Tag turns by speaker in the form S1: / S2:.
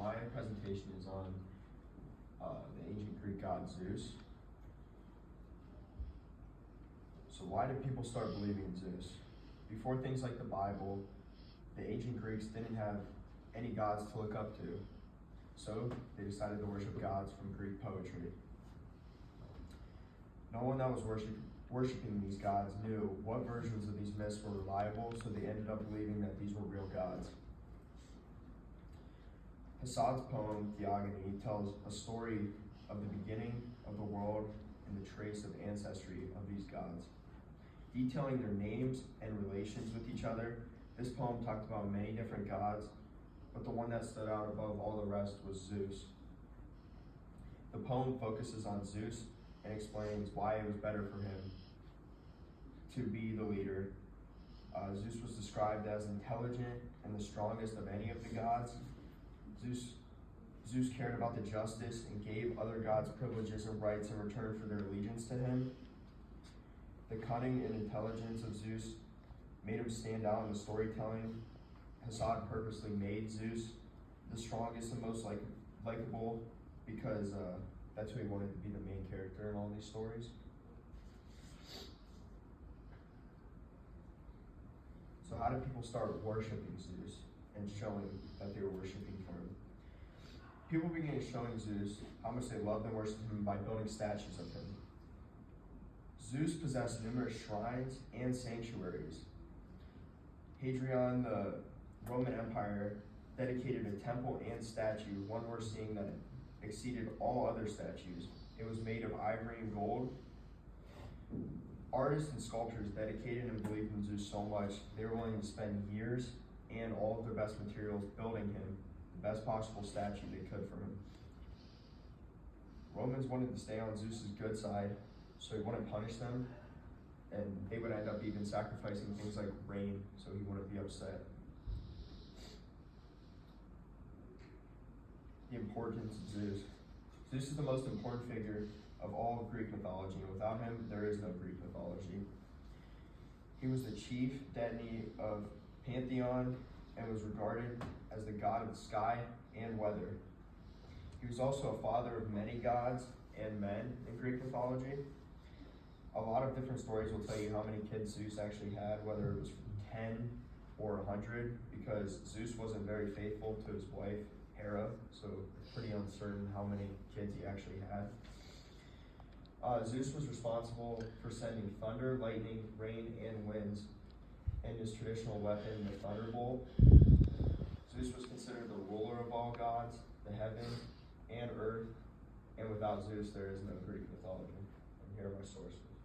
S1: my presentation is on the ancient Greek god Zeus. So why did people start believing in Zeus? Before things like the Bible, the ancient Greeks didn't have any gods to look up to. So they decided to worship gods from Greek poetry. No one that was worshiping these gods knew what versions of these myths were reliable, so they ended up believing that these were real gods. Hesiode's poem, Theogony, tells a story of the beginning of the world and the trace of ancestry of these gods. Detailing their names and relations with each other, this poem talked about many different gods, but the one that stood out above all the rest was Zeus. The poem focuses on Zeus and explains why it was better for him to be the leader. Zeus was described as intelligent and the strongest of any of the gods. Zeus cared about the justice and gave other gods privileges and rights in return for their allegiance to him. The cunning and intelligence of Zeus made him stand out in the storytelling. Hesiod purposely made Zeus the strongest and most likable because that's who he wanted to be the main character in all these stories. So how did people start worshiping Zeus and showing that they were worshiping him? People began showing Zeus how much they loved and worshiped him by building statues of him. Zeus possessed numerous shrines and sanctuaries. Hadrian, the Roman Empire, dedicated a temple and statue, one we're seeing that exceeded all other statues. It was made of ivory and gold. Artists and sculptors dedicated and believed in Zeus so much, they were willing to spend years and all of their best materials building him the best possible statue they could for him. Romans wanted to stay on Zeus's good side, so he wouldn't punish them, and they would end up even sacrificing things like rain so he wouldn't be upset. The importance of Zeus. Zeus is the most important figure of all of Greek mythology, and without him, there is no Greek mythology. He was the chief deity of Pantheon and was regarded as the god of the sky and weather. He was also a father of many gods and men in Greek mythology. A lot of different stories will tell you how many kids Zeus actually had, whether it was 10 or 100, because Zeus wasn't very faithful to his wife, Hera, so it's pretty uncertain how many kids he actually had. Zeus was responsible for sending thunder, lightning, rain, and winds, and his traditional weapon, the thunderbolt. Zeus was considered the ruler of all gods, the heaven and earth, and without Zeus, there is no Greek mythology. And here are my sources.